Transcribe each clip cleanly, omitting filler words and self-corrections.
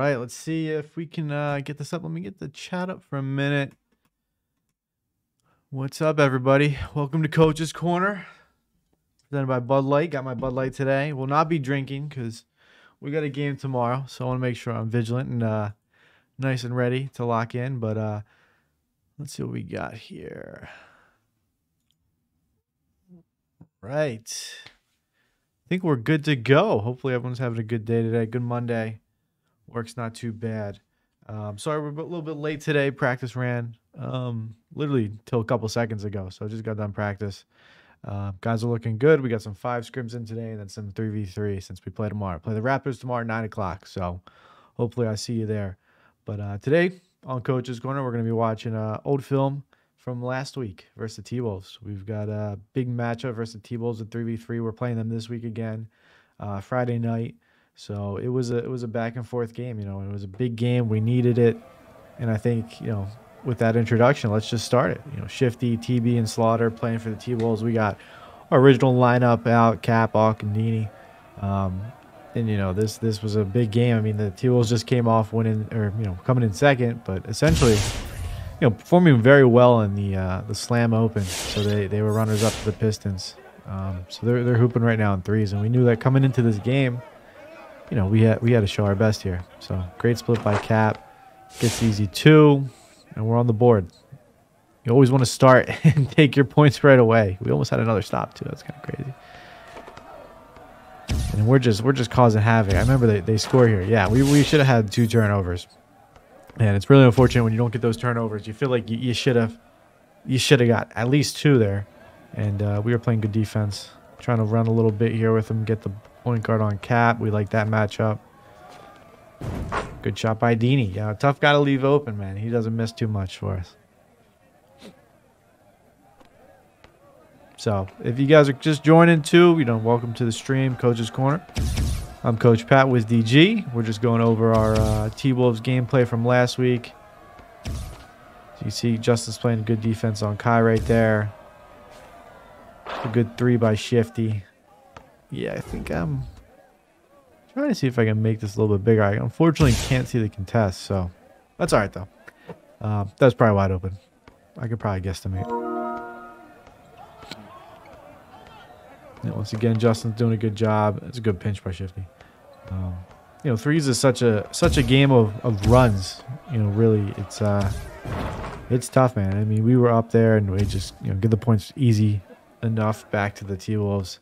right, let's see if we can get this up. Let me get the chat up for a minute. What's up, everybody? Welcome to Coach's Corner, presented by Bud Light. Got my Bud Light today. Will not be drinking because we got a game tomorrow, so I want to make sure I'm vigilant and nice and ready to lock in. But let's see what we got here. Right. I think we're good to go. Hopefully everyone's having a good day today. Good Monday. Work's not too bad. Sorry we're a little bit late today. Practice ran literally till a couple seconds ago, so I just got done practice. Guys are looking good. We got some 5 scrims in today and then some 3v3 since we play tomorrow. Play the Raptors tomorrow at 9 o'clock, so hopefully I see you there. But today on Coach's Corner, we're going to be watching old film from last week versus the T-Wolves. We've got a big matchup versus the T-Wolves at 3v3. We're playing them this week again, Friday night. So it was a back and forth game. You know, it was a big game. We needed it, and I think, you know, with that introduction, let's just start it. You know, Shifty, TB, and Slaughter playing for the T-Wolves. We got our original lineup out: Cap, Auk, and Dini. And you know, this was a big game. I mean, the T-Wolves just came off winning, or you know, coming in second, but essentially, you know, performing very well in the Slam Open. So they were runners up to the Pistons. So they're hooping right now in threes, and we knew that coming into this game, you know, we had to show our best here. So great split by Cap, gets easy 2, and we're on the board. You always want to start and take your points right away. We almost had another stop too. That's kind of crazy. And we're just causing havoc. I remember they score here. Yeah, we should have had 2 turnovers. And it's really unfortunate when you don't get those turnovers. You feel like you should have got at least 2 there. And we were playing good defense, trying to run a little bit here with them, get the point guard on Cap. We like that matchup. Good shot by Dini. Yeah, tough guy to leave open, man. He doesn't miss too much for us. So if you guys are just joining too, you know, welcome to the stream, Coach's Corner. I'm Coach Pat with DG. We're just going over our T-Wolves gameplay from last week. So you see Justin's playing good defense on Kai right there. A good 3 by Shifty. Yeah, I think I'm trying to see if I can make this a little bit bigger. I unfortunately can't see the contest, so that's all right though. That's probably wide open. I could probably guesstimate. You know, once again, Justin's doing a good job. It's a good pinch by Shifty. You know, threes is such a game of runs. You know, really, it's tough, man. I mean, we were up there and we just, you know, get the points easy enough back to the T-Wolves.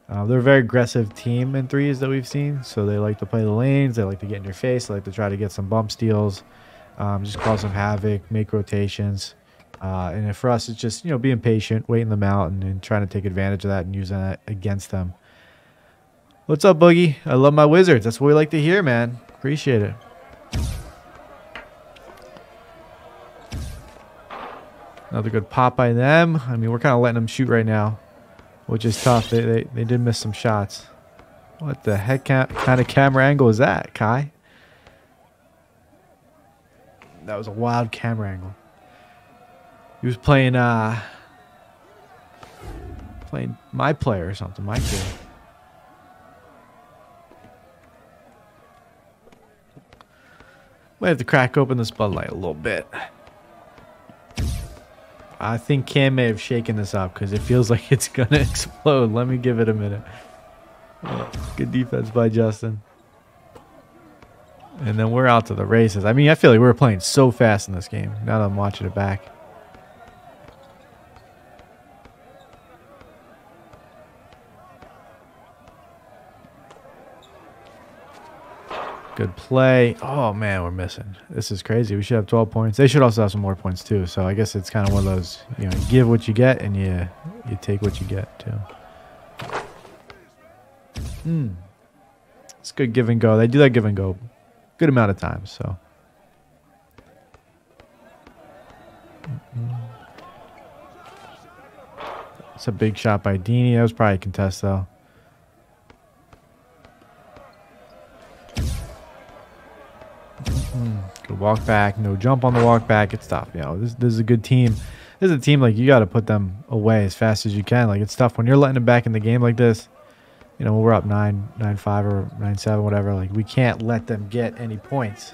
They're a very aggressive team in threes that we've seen, so they like to play the lanes. They like to get in your face. They like to try to get some bump steals, just cause some havoc, make rotations. And for us, it's just, you know, being patient, waiting them out, and trying to take advantage of that and using that against them. What's up, Boogie? I love my Wizards. That's what we like to hear, man. Appreciate it. Another good pop by them. I mean, we're kind of letting them shoot right now, which is tough. They did miss some shots. What the heck kind of camera angle is that, Kai? That was a wild camera angle. He was playing my player or something, my kid. Might have to crack open this Bud Light a little bit. I think Cam may have shaken this up because it feels like it's going to explode. Let me give it a minute. Oh, good defense by Justin. And then we're out to the races. I mean, I feel like we were playing so fast in this game. Now that I'm watching it back. Good play. Oh, man, we're missing. This is crazy. We should have 12 points. They should also have some more points, too. So I guess it's kind of one of those, you know, you give what you get and you take what you get, too. It's good give and go. They do that give and go good amount of times, so. It's a big shot by Dini. That was probably a contest, though. Good walk back, no jump on the walk back. It's tough. You know, this is a good team. This is a team like you got to put them away as fast as you can. Like it's tough when you're letting them back in the game like this. you know, when we're up 9-5 or 9-7, whatever, like we can't let them get any points.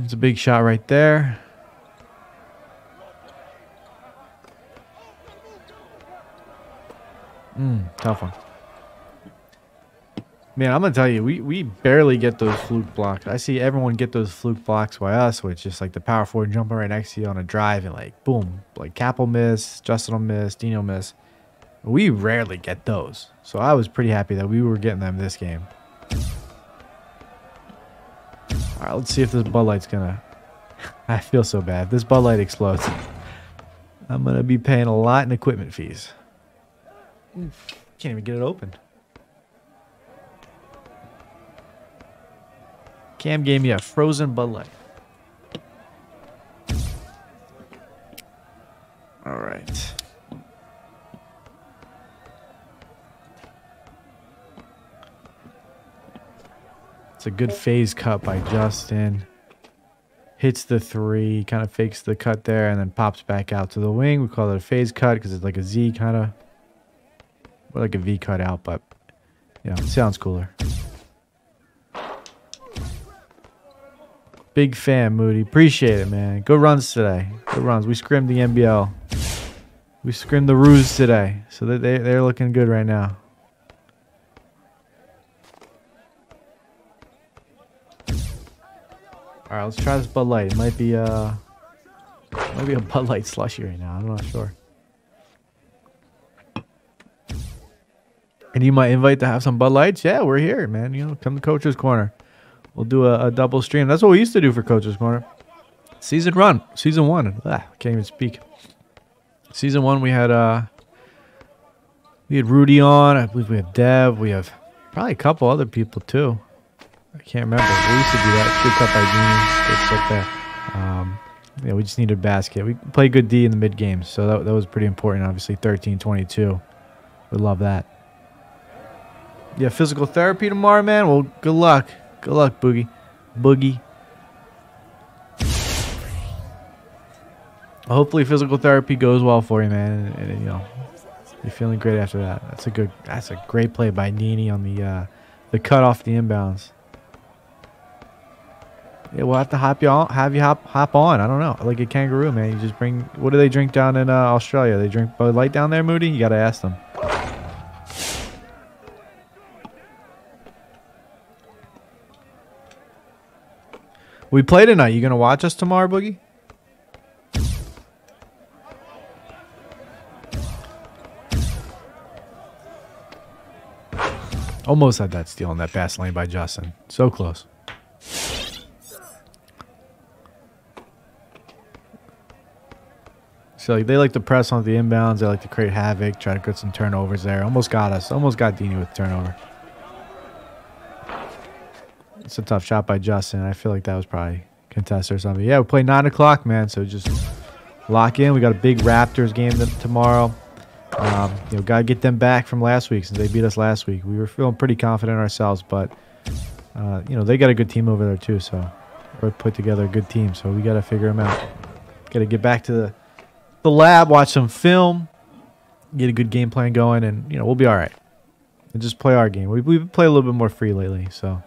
It's a big shot right there. Tough one. Man, I'm gonna tell you, we barely get those fluke blocks. I see everyone get those fluke blocks by us, which is like the power forward jumping right next to you on a drive and like boom, like Cap will miss, Justin will miss, Dino will miss. We rarely get those, so I was pretty happy that we were getting them this game. All right, let's see if this Bud Light's gonna. I feel so bad. If this Bud Light explodes, I'm gonna be paying a lot in equipment fees. Can't even get it open. Cam gave me a frozen Bud Light. All right. It's a good phase cut by Justin. Hits the three, kind of fakes the cut there, and then pops back out to the wing. We call it a phase cut because it's like a Z kind of, or like a V cut out, but you know, it sounds cooler. Big fan, Moody. Appreciate it, man. Good runs today. Good runs. We scrimmed the NBL. We scrimmed the Ruse today, so they're looking good right now. All right, let's try this Bud Light. It might be a Bud Light slushy right now. I'm not sure. And you might invite to have some Bud Lights. Yeah, we're here, man. You know, come to Coach's Corner. We'll do a double stream. That's what we used to do for Coach's Corner. Season 1. I can't even speak. Season 1, we had Rudy on. I believe we have Dev. We have probably a couple other people too. I can't remember. We used to do that. Good cut by Dini. Good flip there. Yeah, we just needed a basket. We played good D in the mid games, so that was pretty important. Obviously, 13-22. We love that. Yeah, physical therapy tomorrow, man. Well, good luck. Good luck, Boogie. Hopefully, physical therapy goes well for you, man, and you know, you're feeling great after that. That's a great play by Nini on the cut off the inbounds. Yeah, we'll have to have you hop on. I don't know, like a kangaroo, man. You just bring. What do they drink down in Australia? They drink Bud Light down there, Moody. You gotta ask them. We play tonight. You gonna watch us tomorrow, Boogie? Almost had that steal in that pass lane by Justin. So close. So like, they like to press on the inbounds. They like to create havoc, try to get some turnovers there. Almost got us. Almost got Dini with the turnover. It's a tough shot by Justin. I feel like that was probably contested or something. Yeah, we play 9 o'clock, man. So just lock in. We got a big Raptors game tomorrow. You know, gotta get them back from last week since they beat us last week. We were feeling pretty confident in ourselves, but you know, they got a good team over there too. So we're put together a good team. So we gotta figure them out. Gotta get back to the lab, watch some film, get a good game plan going, and you know, we'll be all right. And just play our game. We play a little bit more free lately, so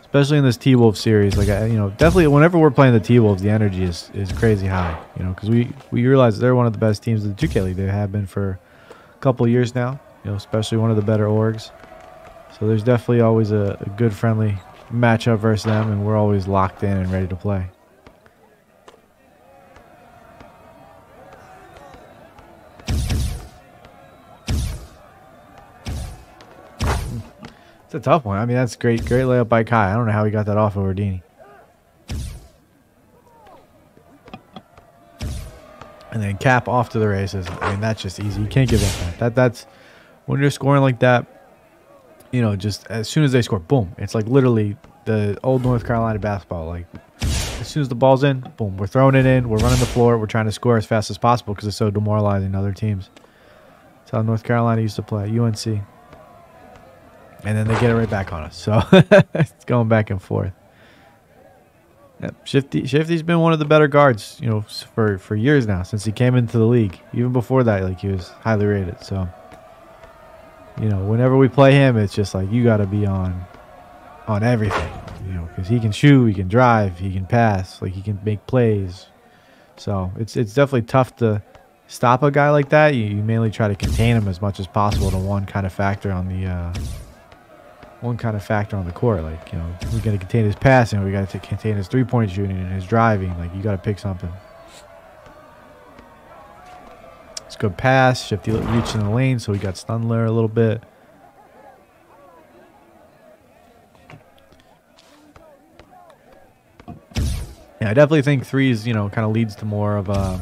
especially in this T-Wolves series, like you know, definitely whenever we're playing the T-Wolves, the energy is crazy high. You know, because we realize they're one of the best teams in the 2K League. They have been for a couple of years now. You know, especially one of the better orgs. So there's definitely always a good friendly matchup versus them, and we're always locked in and ready to play. It's a tough one. I mean, that's great layup by Kai. I don't know how he got that off over Dini. And then Cap off to the races. I mean, that's just easy. You can't give up that. That's when you're scoring like that. You know, just as soon as they score, boom. It's like literally the old North Carolina basketball. Like as soon as the ball's in, boom, we're throwing it in. We're running the floor. We're trying to score as fast as possible because it's so demoralizing other teams. That's how North Carolina used to play. UNC. And then they get it right back on us. So it's going back and forth. Yep. Shifty's been one of the better guards, you know, for years now, since he came into the league. Even before that, like, he was highly rated. So, you know, whenever we play him, it's just like you got to be on everything, you know, because he can shoot, he can drive, he can pass, like he can make plays. So it's definitely tough to stop a guy like that. You mainly try to contain him as much as possible to one kind of factor on the court. Like, you know, we got to contain his passing, we got to contain his 3-point shooting and his driving. Like, you got to pick something. It's a good pass. Shifty reached in the lane, so he got stunned there a little bit. Yeah, I definitely think threes, you know, kind of leads to more of a,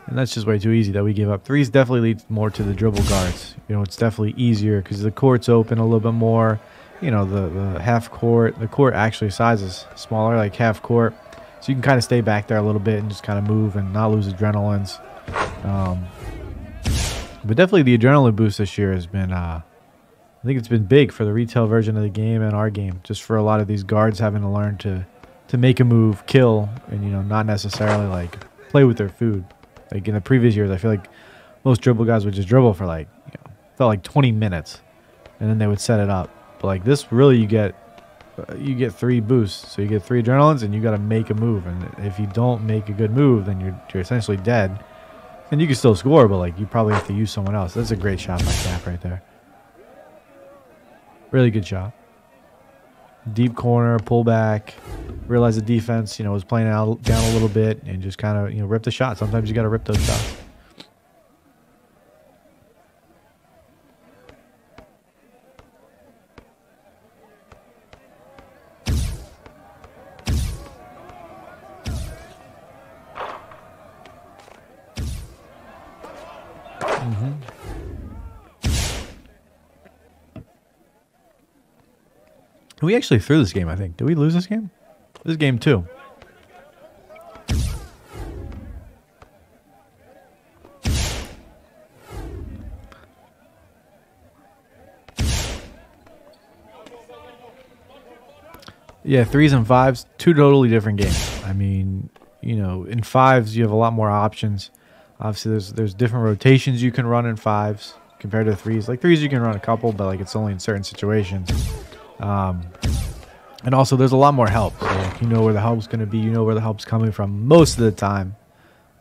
and that's just way too easy that we give up. Threes definitely leads more to the dribble guards. You know, it's definitely easier because the court's open a little bit more. You know, the half court, the court actually size is smaller, like half court. So you can kind of stay back there a little bit and just kind of move and not lose adrenalines. But definitely the adrenaline boost this year has been, I think it's been big for the retail version of the game and our game. Just for a lot of these guards having to learn to make a move, kill, and, you know, not necessarily like play with their food. Like in the previous years, I feel like most dribble guys would just dribble for like, you know, felt like 20 minutes, and then they would set it up. But like this, really, you get 3 boosts, so you get 3 adrenalines, and you got to make a move. And if you don't make a good move, then you're essentially dead. And you can still score, but like you probably have to use someone else. That's a great shot by Cap right there. Really good shot. Deep corner, pull back. Realize the defense, you know, was playing out down a little bit, and just kind of, you know, rip the shot. Sometimes you got to rip those shots. We actually threw this game, I think. Did we lose this game? This is game 2. Yeah, 3s and 5s, 2 totally different games. I mean, you know, in 5s you have a lot more options. Obviously, there's different rotations you can run in 5s compared to 3s. Like 3s you can run a couple, but like it's only in certain situations. And also there's a lot more help. So like, you know where the help's going to be. You know where the help's coming from most of the time.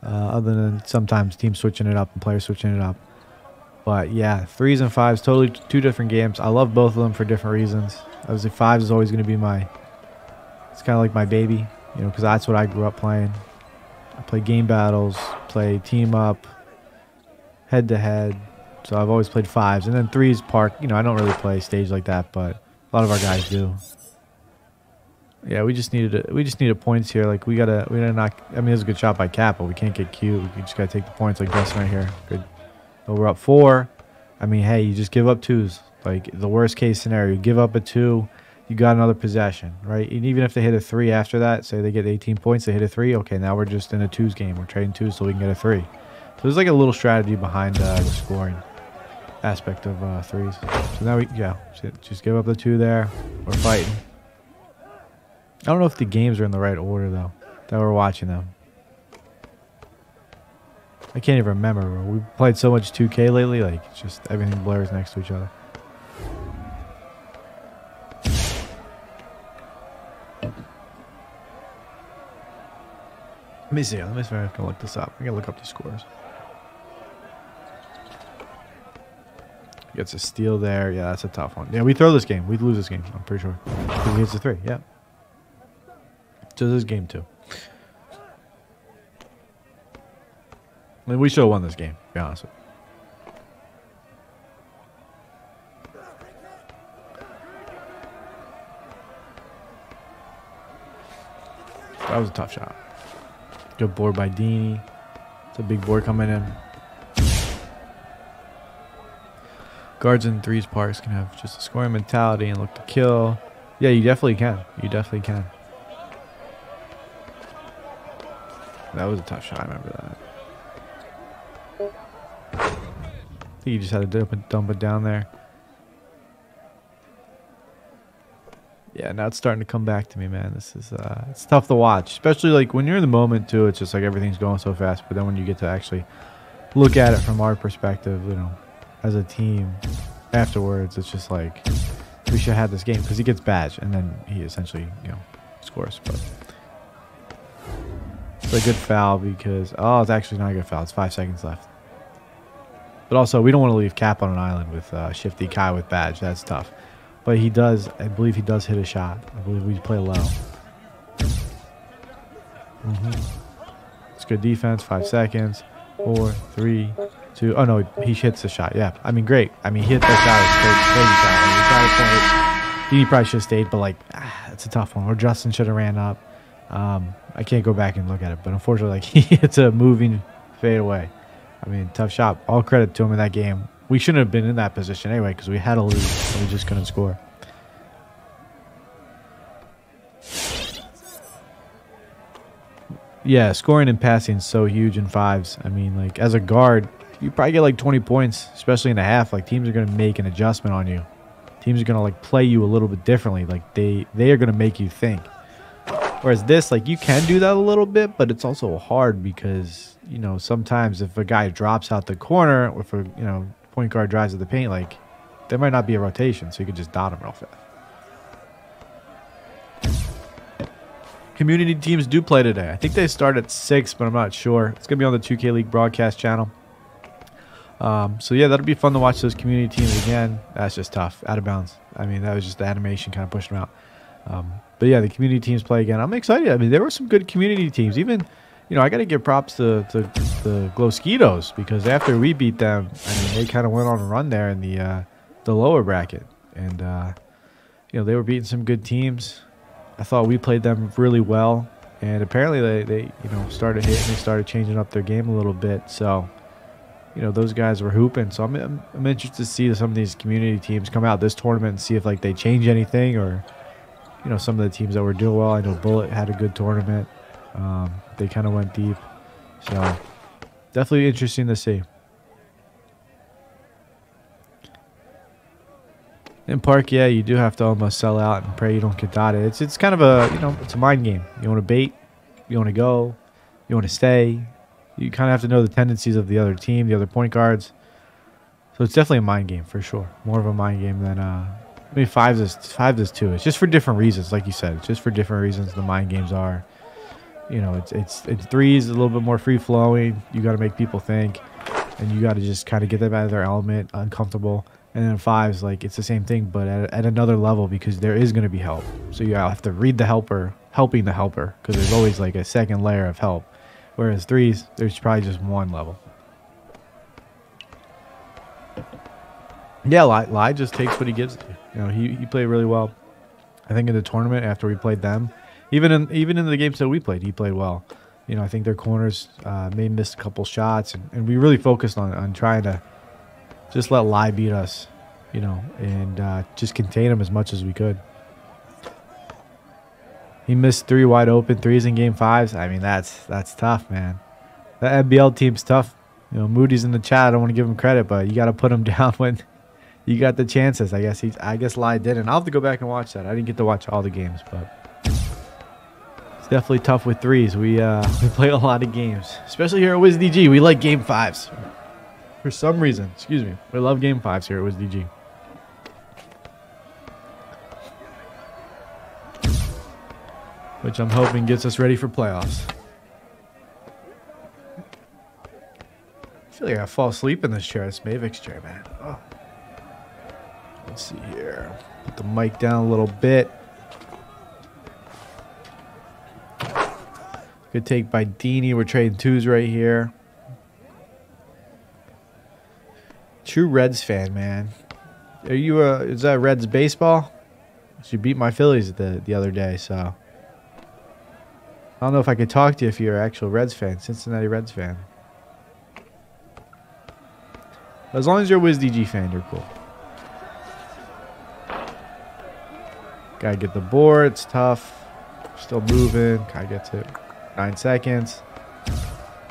Other than sometimes teams switching it up and players switching it up. But yeah, 3s and 5s, totally 2 different games. I love both of them for different reasons. Obviously 5s is always going to be it's kind of like my baby, you know, because that's what I grew up playing. I play game battles, play team up, head to head. So I've always played 5s. And then 3s park, you know, I don't really play stage like that, but a lot of our guys do. Yeah, we just needed points here. Like we gotta knock. I mean, it was a good shot by Cap, but we can't get cute. We just gotta take the points like Justin right here. Good. But we're up 4. I mean, hey, you just give up 2s. Like the worst case scenario, you give up a 2, you got another possession, right? And even if they hit a 3 after that, say they get 18 points, they hit a 3. Okay, now we're just in a 2s game. We're trading 2s so we can get a 3. So there's like a little strategy behind the scoring aspect of 3s. So now we just give up the 2 there. We're fighting. I don't know if the games are in the right order, though, that we're watching them. I can't even remember. We played so much 2K lately, like, it's just everything blurs next to each other. Let me see. Let me see if I can look this up. I gotta look up the scores. Gets a steal there. Yeah, that's a tough one. Yeah, we throw this game. We'd lose this game, I'm pretty sure. Because he hits a 3, yeah. So this is game 2. I mean, we should have won this game, to be honest with you. That was a tough shot. Good board by Dini. It's a big board coming in. Guards in 3s parks can have just a scoring mentality and look to kill. Yeah, you definitely can. You definitely can. That was a tough shot. I remember that. I think you just had to dump it down there. Yeah, now it's starting to come back to me, man. This is it's tough to watch, especially like when you're in the moment too. It's just like everything's going so fast, but then when you get to actually look at it from our perspective, you know, as a team afterwards, it's just like we should have this game because he gets badged and then he essentially, you know, scores. But it's a good foul because it's actually not a good foul. It's 5 seconds left. But also, we don't want to leave Cap on an island with Shifty Kai with badge. That's tough. But he does, I believe he does hit a shot. I believe we play low. It's good defense. 5 seconds. 4, 3, 2. Oh, no, he hits the shot. Yeah, I mean, great. I mean, he hit that shot. It's crazy shot. He probably should have stayed, but, like, it's a tough one. Or Justin should have ran up. I can't go back and look at it, but unfortunately, like, he hits a moving fade away. I mean, tough shot. All credit to him in that game. We shouldn't have been in that position anyway because we had a lead and we just couldn't score. Yeah, scoring and passing is so huge in fives. I mean, like, as a guard, you probably get like 20 points, especially in the half. Like, teams are going to make an adjustment on you. Teams are going to, like, play you a little bit differently. Like, they are going to make you think. Whereas this, like, you can do that a little bit, but it's also hard because, you know, sometimes if a guy drops out the corner or if a, you know, point guard drives to the paint, like, there might not be a rotation, so you could just dot him real fast. Community teams do play today. I think they start at 6, but I'm not sure. It's going to be on the 2K League broadcast channel. So, yeah, that'll be fun to watch those community teams again. That's just tough. Out of bounds. I mean, that was just the animation kind of pushed them out. But, yeah, the community teams play again. I'm excited. I mean, there were some good community teams. Even, you know, I got to give props to the Glowskitos because after we beat them, I mean, they kind of went on a run there in the lower bracket. And, you know, they were beating some good teams. I thought we played them really well. And apparently they you know, started hitting. They started changing up their game a little bit. So, you know, those guys were hooping. So I'm interested to see some of these community teams come out this tournament and see if, like, they change anything or, you know, some of the teams that were doing well. I know Bullet had a good tournament. They kind of went deep. So, definitely interesting to see. In Park, yeah, you do have to almost sell out and pray you don't get dotted. It's kind of a, you know, it's a mind game. You want to bait, you want to go, you want to stay. You kind of have to know the tendencies of the other team, the other point guards. So it's definitely a mind game for sure. More of a mind game than I mean, fives is too. It's just for different reasons, like you said. It's just for different reasons the mind games are. You know, it's threes a little bit more free flowing. You got to make people think, and you got to just kind of get them out of their element, uncomfortable. And then fives, like, it's the same thing, but at another level because there is going to be help. So you have to read the helper, helping the helper, because there's always like a second layer of help. Whereas threes, there's probably just one level. Yeah, Lai just takes what he gives. You know, he played really well. I think in the tournament after we played them, even in the games that we played, he played well. You know, I think their corners may miss a couple shots, and we really focused on trying to just let Lai beat us, you know, and just contain him as much as we could. He missed 3 wide open threes in game 5s. I mean, that's tough, man. That NBL team's tough. You know, Moody's in the chat. I don't want to give him credit, but you got to put him down when you got the chances. I guess Lai didn't. I'll have to go back and watch that. I didn't get to watch all the games, but it's definitely tough with threes. We play a lot of games, especially here at Wizards D.G. We like game 5s. For some reason, excuse me, we love game 5s here at Wizards D.G. Which I'm hoping gets us ready for playoffs. I feel like I fall asleep in this chair. It's Mavik's chair, man. Oh. Let's see here. Put the mic down a little bit. Good take by Dini. We're trading 2s right here. True Reds fan, man. Are you is that Reds baseball? You beat my Phillies the other day, so I don't know if I could talk to you if you're an actual Reds fan, Cincinnati Reds fan. As long as you're a Wizards D.G. fan, you're cool. Gotta get the board. It's tough. Still moving. Guy gets it. 9 seconds.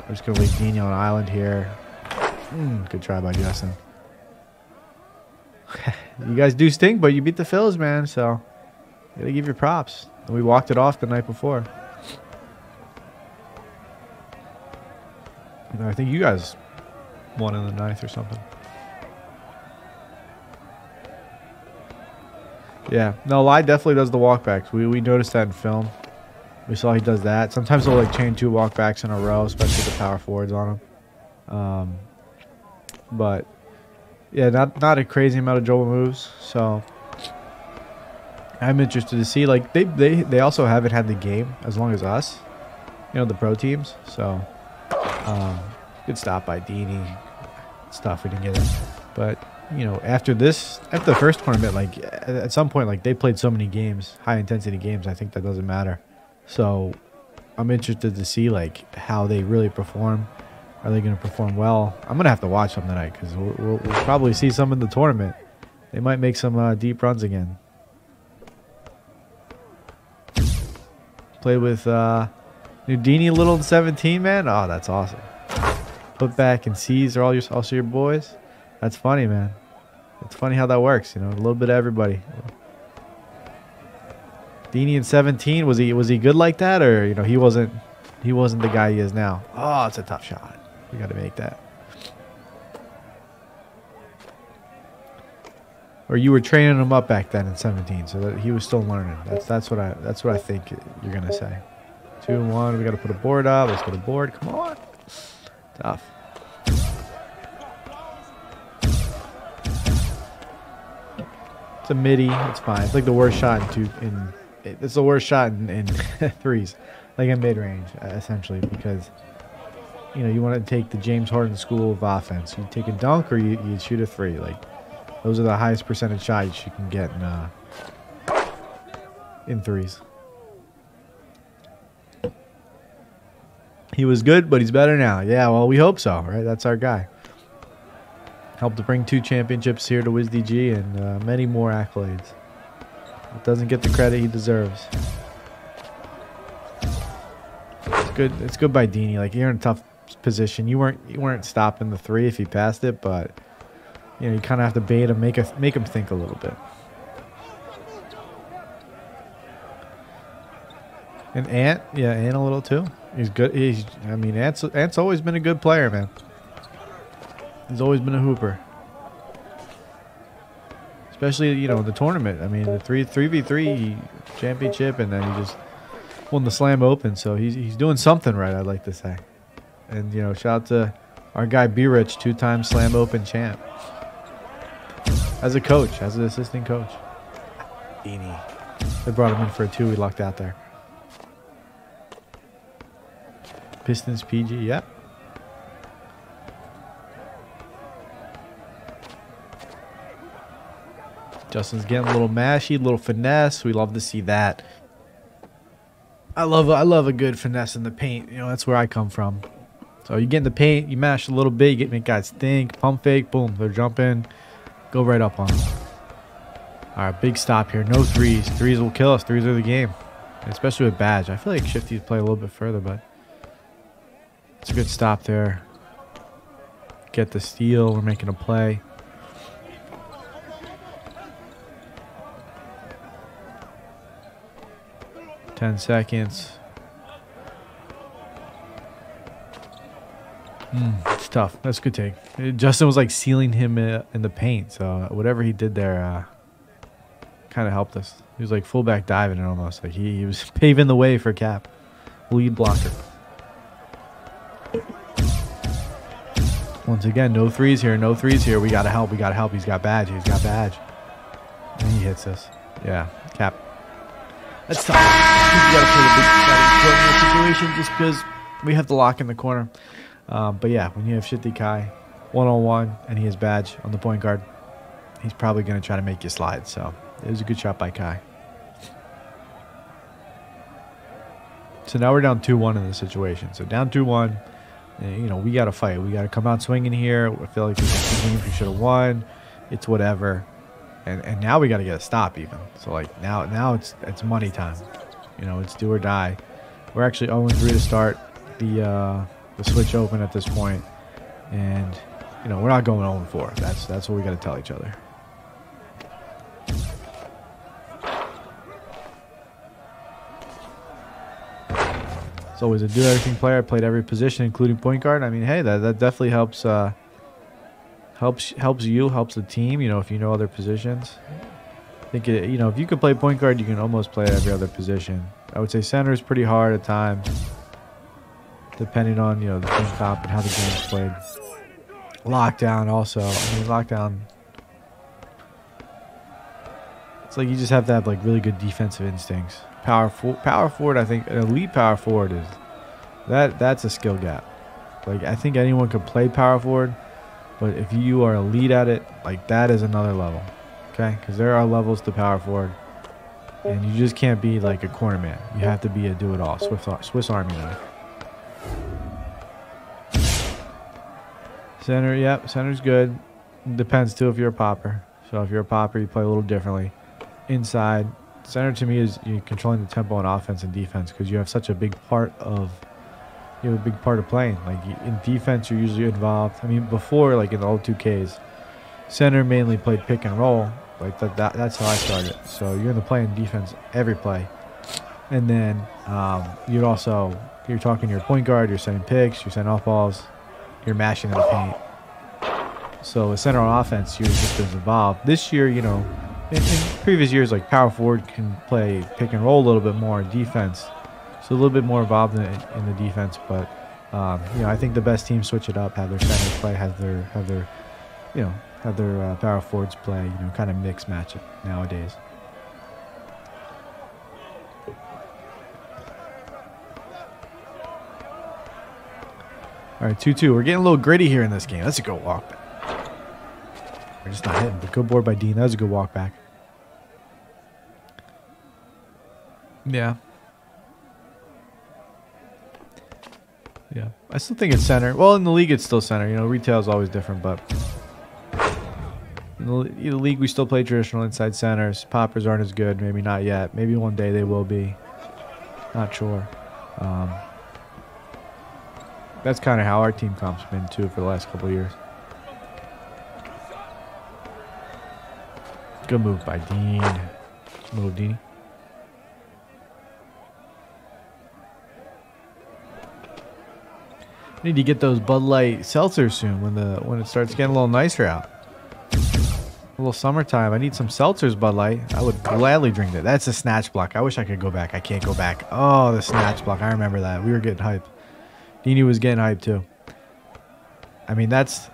We're just gonna leave Dino on an island here. Good try by Justin. You guys do stink, but you beat the Phils, man. So Gotta give you props. And we walked it off the night before. You know, I think you guys won in the ninth or something. Yeah. No, Lai definitely does the walkbacks. We noticed that in film. We saw he does that. Sometimes he'll like chain 2 walkbacks in a row, especially with the power forwards on him. But yeah, not a crazy amount of dribble moves. So I'm interested to see. Like they also haven't had the game as long as us. You know, the pro teams. So good stop by D.G. Stuff we didn't get it. But you know, after the first tournament, like at some point, like they played so many games, high intensity games. I think that doesn't matter. So I'm interested to see like how they really perform. Are they going to perform well? I'm going to have to watch them tonight because we'll probably see some in the tournament. They might make some deep runs again. Play with Nudini Little in 17, man. Oh, that's awesome. Put back and seize are also your boys. That's funny, man. It's funny how that works. You know, a little bit of everybody. Dini in 17, was he good like that, or you know he wasn't the guy he is now? Oh, it's a tough shot. We got to make that. Or you were training him up back then in 17, so that he was still learning. That's what I think you're gonna say. 2-1. We got to put a board up. Let's put a board. Come on. Tough. It's a midi. It's fine. It's like the worst shot it's the worst shot in threes, like in mid range, essentially, because you know you want to take the James Harden school of offense. You take a dunk or you shoot a 3. Like those are the highest percentage shots you can get in threes. He was good, but he's better now. Yeah, well, we hope so, right? That's our guy. Helped to bring 2 championships here to Wizards D.G. and many more accolades. Doesn't get the credit he deserves. It's good. It's good by Dini. Like you're in a tough position. You weren't stopping the 3 if he passed it, but you know you kind of have to bait him, make him think a little bit. And Ant, yeah, Ant a little too. He's good. I mean, Ant's always been a good player, man. He's always been a hooper. Especially, you know, the tournament. I mean, the 3v3 championship, and then he just won the Slam Open. So he's doing something right, I'd like to say. And, you know, shout out to our guy B-Rich, 2-time Slam Open champ. As a coach, as an assistant coach. Dini. They brought him in for a 2. We lucked out there. Pistons PG, yep. Justin's getting a little mashy, a little finesse. We love to see that. I love a good finesse in the paint. You know, that's where I come from. So you get in the paint, you mash a little bit, you make guys think, pump fake, boom, they're jumping. Go right up on them. All right, big stop here. No threes. Threes will kill us. Threes are the game. Especially with Badge. I feel like Shifty's play a little bit further, but it's a good stop there. Get the steal. We're making a play. Ten seconds. It's tough. That's a good take. Justin was like sealing him in the paint, so whatever he did there kind of helped us. He was like fullback diving it almost. Like he was paving the way for Cap. Lead blocker. Once again, no threes here. No threes here. We got to help. We got to help. He's got Badge. He's got Badge. And he hits us. Yeah, Cap. That's tough. You got to play the big situation just because we have to lock in the corner. But yeah, when you have Shitty Kai 1-on-1 and he has Badge on the point guard, he's probably going to try to make you slide. So it was a good shot by Kai. So now we're down 2-1 in this situation. So down 2-1, you know, we got to fight. We got to come out swinging here. I feel like these games we should have won. It's whatever. And now we got to get a stop even. So like now it's money time. You know, it's do or die. We're actually 0-3 to start the switch open at this point. And you know, we're not going 0-4. That's what we got to tell each other. It's always a do-everything player. I played every position, including point guard. I mean, hey, that definitely helps helps you, helps the team, you know, if you know other positions. I think, you know, if you could play point guard, you can almost play every other position. I would say center is pretty hard at times, depending on, you know, the team comp and how the game's played. Lockdown also. I mean, lockdown, it's like you just have to have, like, really good defensive instincts. Power forward, I think, an elite power forward is, that's a skill gap. Like, I think anyone could play power forward, but if you are elite at it, like, that is another level. Okay? Because there are levels to power forward. And you just can't be like a corner man. You have to be a do-it-all. Swiss Army knife. Center, yep. Center's good. Depends, too, if you're a popper. So if you're a popper, you play a little differently. Inside. Center, to me, is you controlling the tempo on offense and defense because you have such a big part of... You have a big part of playing. Like, in defense, you're usually involved. I mean, before, like in the old 2Ks, center mainly played pick and roll. Like that's how I started. So you're in the play and defense every play. And then you're talking to your point guard, you're setting picks, you're setting off balls, you're mashing in the paint. So a center on offense, you're just as involved. This year, you know, in previous years, like power forward can play pick and roll a little bit more in defense. So a little bit more involved in the defense. But, you know, I think the best teams switch it up, have their centers play, have their power forwards play, you know, kind of mix match it nowadays. All right, 2-2. We're getting a little gritty here in this game. That's a good walk back. We're just not hitting, but good board by Dean. That was a good walk back. Yeah. Yeah. I still think it's center. Well, in the league, it's still center. You know, retail is always different, but... In the league, we still play traditional inside centers. Poppers aren't as good. Maybe not yet. Maybe one day they will be. Not sure. That's kind of how our team comp's been, too, for the last couple of years. Good move by Dean. Good move, Deanie. Need to get those Bud Light seltzers soon when it starts getting a little nicer out. A little summertime. I need some seltzers, Bud Light. I would gladly drink that. That's a snatch block. I wish I could go back. I can't go back. Oh, the snatch block. I remember that. We were getting hyped. Deanie was getting hyped too. I mean, that's...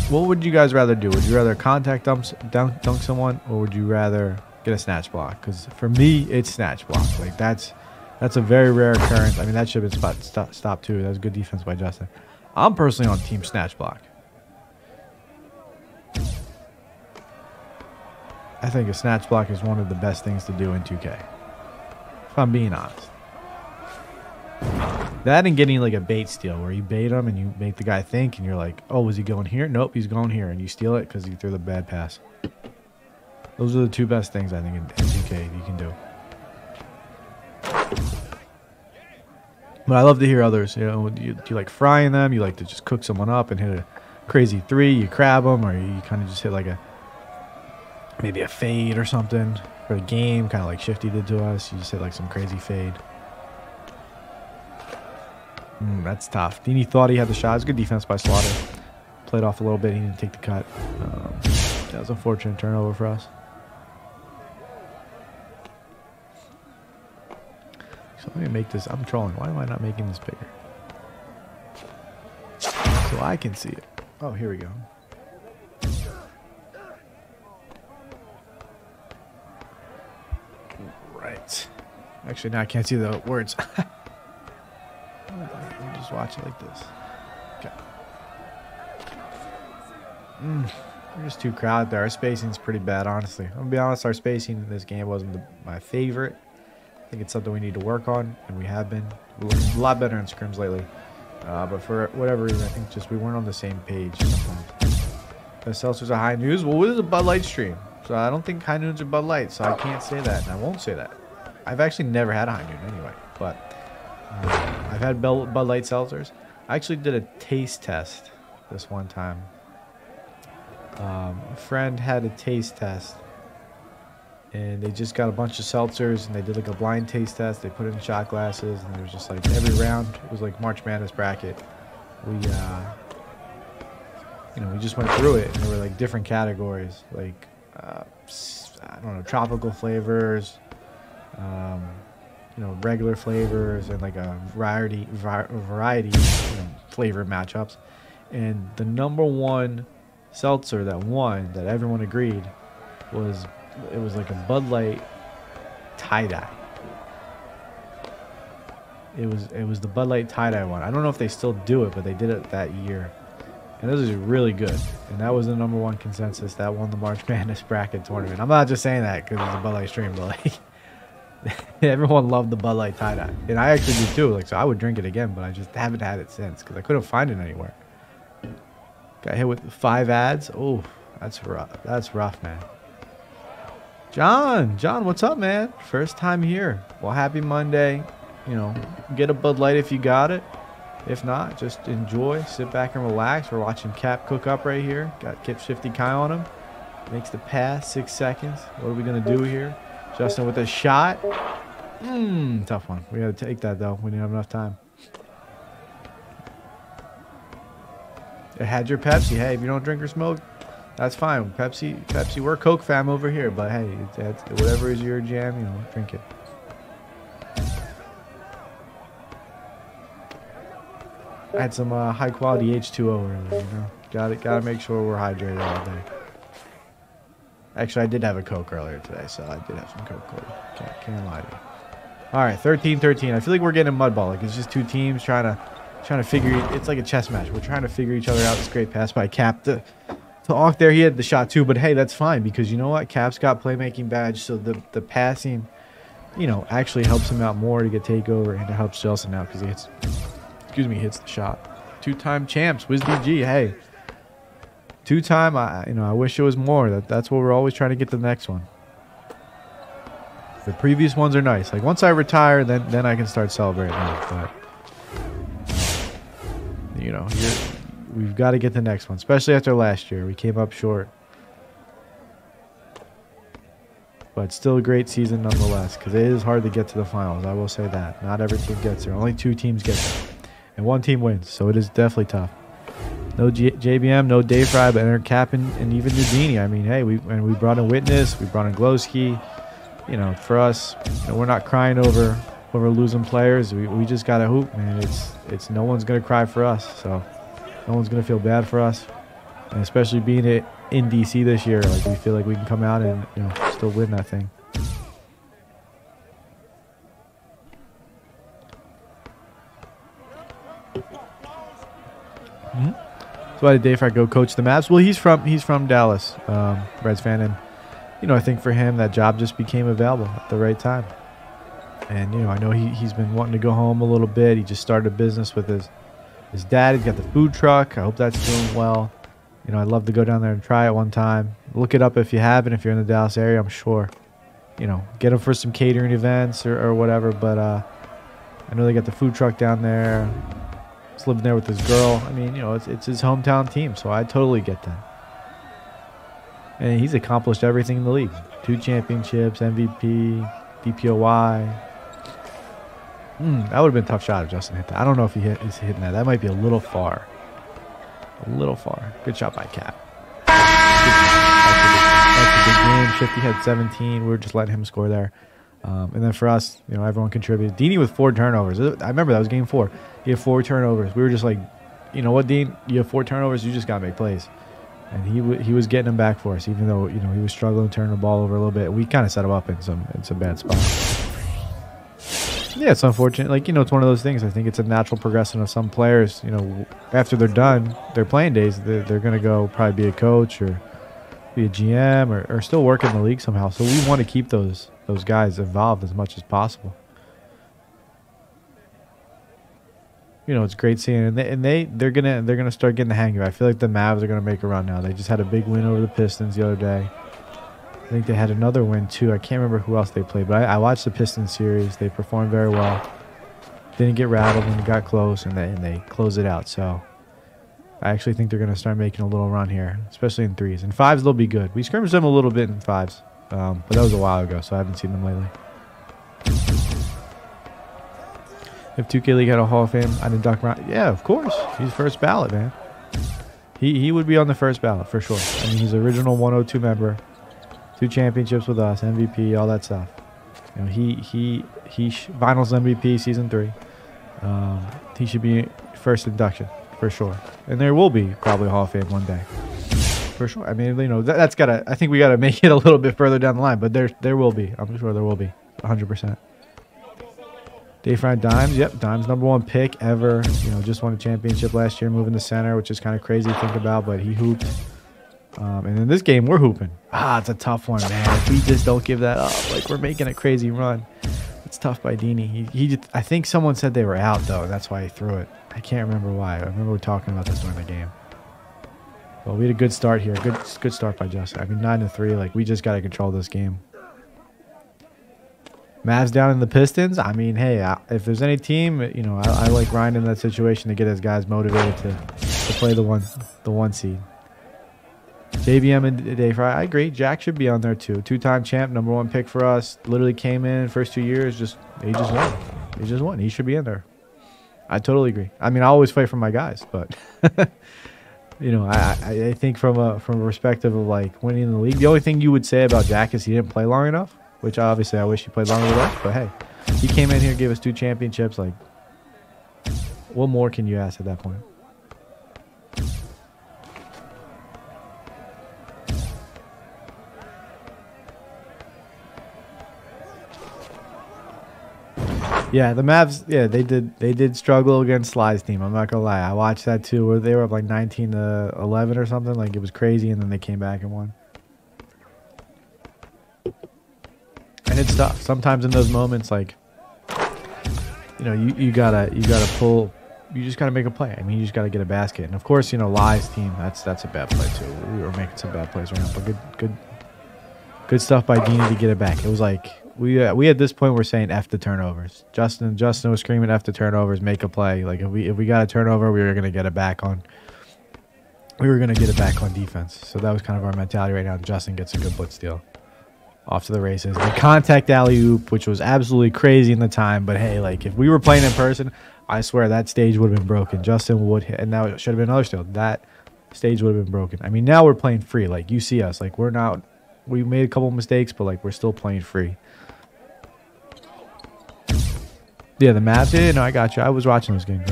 What would you guys rather do? Would you rather contact dunk someone, or would you rather get a snatch block? Because for me, it's snatch block. Like, that's a very rare occurrence. I mean, that should have been stopped too. That was good defense by Justin. I'm personally on team snatch block. I think a snatch block is one of the best things to do in 2K. If I'm being honest. That and getting like a bait steal where you bait him and you make the guy think and you're like, oh, was he going here? Nope, he's going here. And you steal it because he threw the bad pass. Those are the two best things I think in 2K you can do. But I love to hear others. You know, do you like frying them? You like to just cook someone up and hit a crazy three? You crab them, or you kind of just hit like maybe a fade or something for the game, kind of like Shifty did to us. You just hit like some crazy fade. That's tough. Deanie thought he had the shot. It was good defense by Slaughter. Played off a little bit. He didn't take the cut. That was an unfortunate turnover for us. So let me make this. I'm trolling. Why am I not making this bigger? So I can see it. Oh, here we go. Right. Actually, now I can't see the words. Let me just watch it like this. Okay. We're just too crowded there. Our spacing's pretty bad, honestly. I'm gonna be honest, our spacing in this game wasn't my favorite. I think it's something we need to work on, and we have been. We're looking a lot better in scrims lately. But for whatever reason, I think just we weren't on the same page sometimes. The seltzers are high news. Well, this is a Bud Light stream, so I don't think high noons are Bud Light, so I can't say that, and I won't say that. I've actually never had a high noon anyway, but I've had Bud Light seltzers. I actually did a taste test this one time. A friend had a taste test and they just got a bunch of seltzers, and they did like a blind taste test. They put it in shot glasses, and it was just like every round it was like March Madness bracket. We we just went through it, and there were like different categories, like I don't know, tropical flavors, regular flavors, and like a variety flavor matchups. And the number one seltzer that won, that everyone agreed, was like a Bud Light tie-dye. It was the Bud Light tie-dye one. I don't know if they still do it, but they did it that year. And this is really good. And that was the number one consensus. That won the March Madness bracket tournament. I'm not just saying that because it's a Bud Light stream, but like everyone loved the Bud Light tie-dye. And I actually do too. Like, so I would drink it again, but I just haven't had it since because I couldn't find it anywhere. Got hit with 5 ads. Oh, that's rough. That's rough, man. John, what's up, man? First time here. Well, happy Monday. Get a Bud Light if you got it. If not, just enjoy, sit back and relax. We're watching Cap cook up right here. Got Kip Shifty Kai on him. Makes the pass, 6 seconds. What are we going to do here? Justin with a shot. Tough one. We got to take that, though. We didn't have enough time. I had your Pepsi. Hey, if you don't drink or smoke, that's fine. Pepsi, we're Coke fam over here. But hey, whatever is your jam, drink it. I had some high quality H2O earlier, Gotta make sure we're hydrated all day. Actually, I did have a Coke earlier today, so I did have some Coke. Can't lie to you. All right, 13-13. I feel like we're getting a mud ball. Like, it's just two teams trying to figure. It's like a chess match. We're trying to figure each other out. This great pass by Cap to Ock there. He had the shot too, but hey, that's fine because you know what? Cap's got playmaking badge, so the passing, actually helps him out more to get takeover, and it helps Jelson out because he hits. Hits the shot. 2-time champs, Wizards D.G. Hey, 2-time. I wish it was more. That's what we're always trying to get the next one. The previous ones are nice. Like once I retire, then I can start celebrating. But we've got to get the next one, especially after last year. We came up short, but still a great season nonetheless. Because it is hard to get to the finals. I will say that. Not every team gets there. Only 2 teams get there. And 1 team wins, so it is definitely tough. No JBM, no Dave Fry, but enter Cap and even Nudini. I mean, hey, we brought in Witness, we brought in Glowski. For us, we're not crying over losing players. We just gotta hoop, man. It's no one's gonna cry for us, so no one's gonna feel bad for us. And especially being in DC this year, like we feel like we can come out and still win that thing. So why did Dave Fry go coach the Mavs? Well, he's from Dallas, Reds fan, and I think for him that job just became available at the right time. And I know he's been wanting to go home a little bit. He just started a business with his dad. He's got the food truck. I hope that's doing well. I'd love to go down there and try it one time. Look it up if you haven't. If you're in the Dallas area, I'm sure. Get him for some catering events or whatever. But I know they got the food truck down there. He's living there with his girl. I mean, it's his hometown team, so I totally get that. And he's accomplished everything in the league. 2 championships, MVP, DPOY. That would have been a tough shot if Justin hit that. I don't know if he's hitting that. That might be a little far. Good shot by Cap. That's a big game. Shifty had 17. We were just letting him score there. And then for us, everyone contributed. Dini with 4 turnovers. I remember that was game 4. He had 4 turnovers. We were just like, you know what, Dean? You have 4 turnovers. You just got to make plays. And he was getting them back for us, even though he was struggling to turn the ball over a little bit. We kind of set him up in some bad spots. Yeah, it's unfortunate. Like it's one of those things. I think it's a natural progression of some players. After they're done their playing days, they're gonna go probably be a coach or be a GM or still work in the league somehow. So we want to keep those guys involved as much as possible. It's great seeing, and they're gonna start getting the hang of it. I feel like the Mavs are gonna make a run now. They just had a big win over the Pistons the other day. I think they had another win too. I can't remember who else they played, but I watched the Pistons series. They performed very well. Didn't get rattled when it got close, and they closed it out. So I actually think they're gonna start making a little run here, especially in 3s. And 5s they'll be good. We scrimmaged them a little bit in 5s. But that was a while ago, so I haven't seen them lately. If 2K League had a Hall of Fame, I'd induct Ryan. Yeah, of course. He's first ballot, man. He would be on the first ballot for sure. I mean, he's original 102 member, 2 championships with us, MVP, all that stuff. You know, he Finals MVP season 3. He should be first induction for sure, and there will be probably a Hall of Fame one day for sure. I mean, you know, that's gotta. I think we gotta make it a little bit further down the line, but there will be. I'm sure there will be 100%. Dave Fry Dimes, yep, Dimes #1 pick ever. You know, just won a championship last year, moving to center, which is kind of crazy to think about, but he hooped. And in this game, we're hooping. It's a tough one, man. If we just don't give that up, like we're making a crazy run. It's tough by Dini. I think someone said they were out though. That's why he threw it. I can't remember why. I remember we were talking about this during the game. Well, we had a good start here. Good start by Justin. I mean, 9-3. Like we just got to control this game. Mavs down in the Pistons. I mean, hey, if there's any team, you know, I like Ryan in that situation to get his guys motivated to play the one seed. JBM and Dave Fry. I agree. Jack should be on there too. 2-time champ, #1 pick for us. Literally came in first 2 years. He just won. He just won. He should be in there. I totally agree. I mean, I always fight for my guys, but you know, I think from a perspective of like winning the league, the only thing you would say about Jack is he didn't play long enough. Which obviously I wish he played longer with us, but hey, he came in here, gave us 2 championships. Like, what more can you ask at that point? Yeah, the Mavs, yeah, they did struggle against Sly's team. I'm not gonna lie. I watched that too, where they were up like 19-11 or something. Like it was crazy, and then they came back and won. And it's tough. Sometimes in those moments, like, you know, you gotta pull. You just gotta make a play. I mean, you just gotta get a basket. And of course, you know, Ly's team. That's a bad play too. We were making some bad plays right now, but good stuff by Dini to get it back. It was like we at this point we're saying F the turnovers. Justin was screaming F the turnovers, make a play. Like if we got a turnover, we were gonna get it back on. We were gonna get it back on defense. So that was kind of our mentality right now. Justin gets a good blitz steal. Off to the races. The contact alley-oop, which was absolutely crazy in the time. But, hey, like, if we were playing in person, I swear that stage would have been broken. Justin would hit, and now it should have been another steal. That stage would have been broken. I mean, now we're playing free. Like, you see us. Like, we're not – we made a couple mistakes, but, like, we're still playing free. Yeah, the Mavs. Yeah, no, I got you. I was watching those games.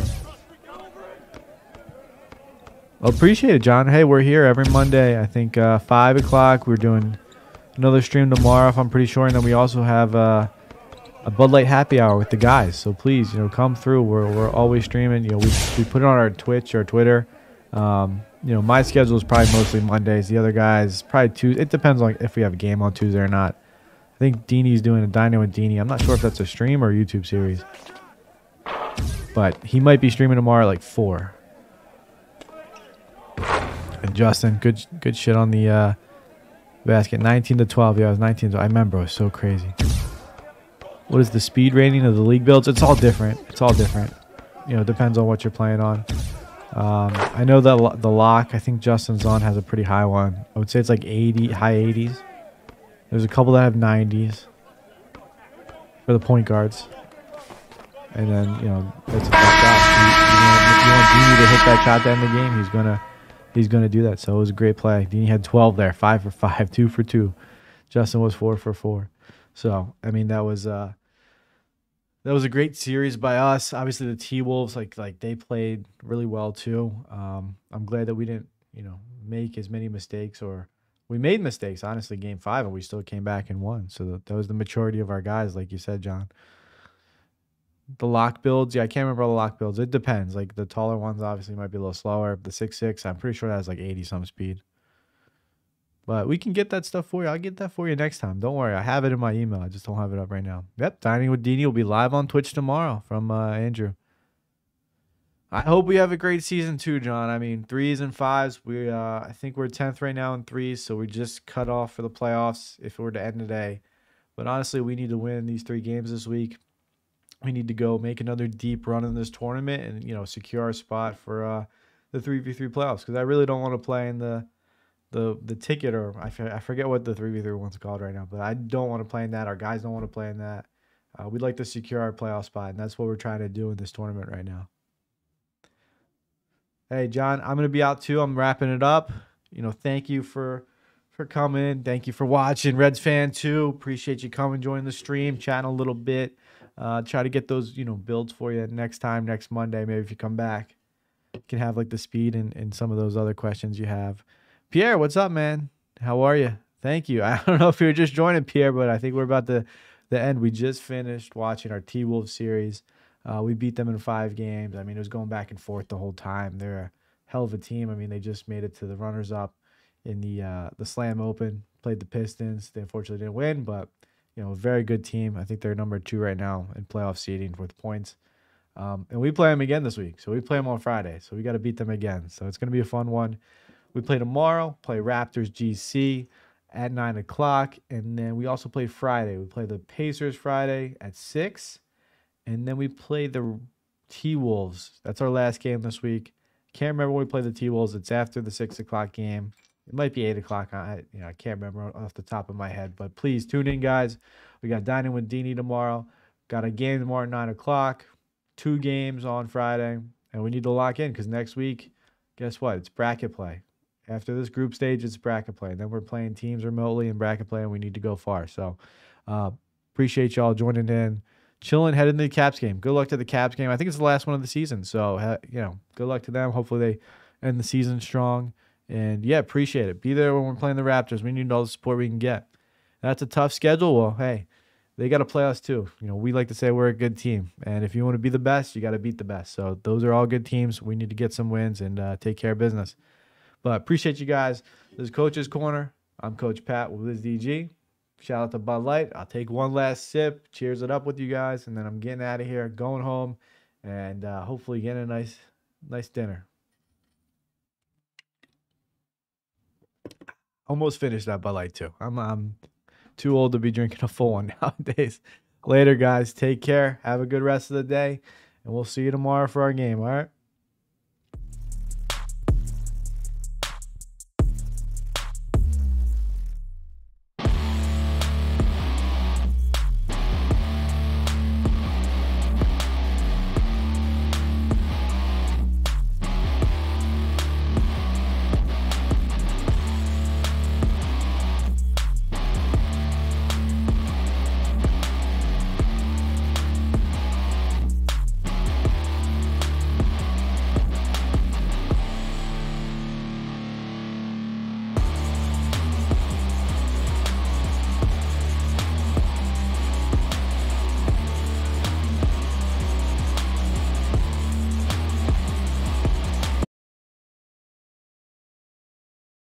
Well, appreciate it, John. Hey, we're here every Monday. I think 5 o'clock. We're doing – another stream tomorrow, if I'm pretty sure, and then we also have a Bud Light happy hour with the guys. So please, you know, come through. We're always streaming. You know, we put it on our Twitch or Twitter. You know, my schedule is probably mostly Mondays. The other guys probably Tuesday. It depends on if we have a game on Tuesday or not. I think Dini's doing a Dino with Dini. I'm not sure if that's a stream or a YouTube series, but he might be streaming tomorrow at like 4. And Justin, good shit on the. Basket 19-12. Yeah, it was 19. I remember it was so crazy. What is the speed rating of the league builds? It's all different. It's all different. You know, it depends on what you're playing on. I know that the lock, I think Justin's on has a pretty high one. I would say it's like 80, high 80s. There's a couple that have 90s for the point guards. And then, you know, it's a tough shot. You want Dini to hit that shot to end the game, he's gonna do that. So it was a great play. Dini had 12 there, 5 for 5, 2 for 2. Justin was 4 for 4. So I mean that was a great series by us. Obviously the T-Wolves like they played really well too. I'm glad that we didn't, you know, make as many mistakes, or we made mistakes honestly game 5 and we still came back and won. So that was the maturity of our guys, like you said, John. The lock builds, yeah, I can't remember all the lock builds. It depends. Like the taller ones obviously might be a little slower. The 6'6", I'm pretty sure that has like 80 some speed. But we can get that stuff for you. I'll get that for you next time. Don't worry. I have it in my email. I just don't have it up right now. Yep, Dining with Dini will be live on Twitch tomorrow from Andrew. I hope we have a great season too, John. I mean, 3s and 5s. I think we're 10th right now in 3s, so we just cut off for the playoffs if it were to end today. But honestly, we need to win these 3 games this week. We need to go make another deep run in this tournament and, you know, secure our spot for the 3v3 playoffs, because I really don't want to play in the the ticket, or I forget what the 3v3 one's called right now, but I don't want to play in that. Our guys don't want to play in that. We'd like to secure our playoff spot, and that's what we're trying to do in this tournament right now. Hey, John, I'm gonna be out too. I'm wrapping it up. Thank you for coming. Thank you for watching. Reds fan too. Appreciate you coming, joining the stream, chatting a little bit. Try to get those builds for you next time, next Monday. Maybe if you come back, you can have like the speed and some of those other questions you have. Pierre, what's up, man? How are you? Thank you. I don't know if you were just joining, Pierre, but I think we're about the end. We just finished watching our T-Wolves series. We beat them in 5 games. I mean, it was going back and forth the whole time. They're a hell of a team. I mean, they just made it to the runners-up in the Slam Open. Played the Pistons. They unfortunately didn't win, but a very good team. I think they're number 2 right now in playoff seeding with points. And we play them again this week. So we play them on Friday. So we got to beat them again. So it's going to be a fun one. We play tomorrow. Play Raptors GC at 9 o'clock. And then we also play Friday. We play the Pacers Friday at 6. And then we play the T-Wolves. That's our last game this week. Can't remember when we play the T-Wolves. It's after the 6 o'clock game. It might be 8 o'clock. I can't remember off the top of my head. But please tune in, guys. We got Dining with Deanie tomorrow. Got a game tomorrow at 9 o'clock. 2 games on Friday. And we need to lock in because next week, guess what? It's bracket play. After this group stage, it's bracket play. And then we're playing teams remotely in bracket play, and we need to go far. So appreciate y'all joining in. Chilling, heading to the Caps game. Good luck to the Caps game. I think it's the last one of the season. So, good luck to them. Hopefully they end the season strong. And, yeah, appreciate it. Be there when we're playing the Raptors. We need all the support we can get. That's a tough schedule. Well, hey, they got to play us too. We like to say we're a good team. And if you want to be the best, you got to beat the best. So those are all good teams. We need to get some wins and take care of business. But appreciate you guys. This is Coach's Corner. I'm Coach Pat with Wizards D.G. Shout out to Bud Light. I'll take one last sip, cheers it up with you guys, and then I'm getting out of here, going home, and hopefully getting a nice dinner. Almost finished that Bud Light too. I'm too old to be drinking a full one nowadays. Later, guys. Take care. Have a good rest of the day, and we'll see you tomorrow for our game. All right.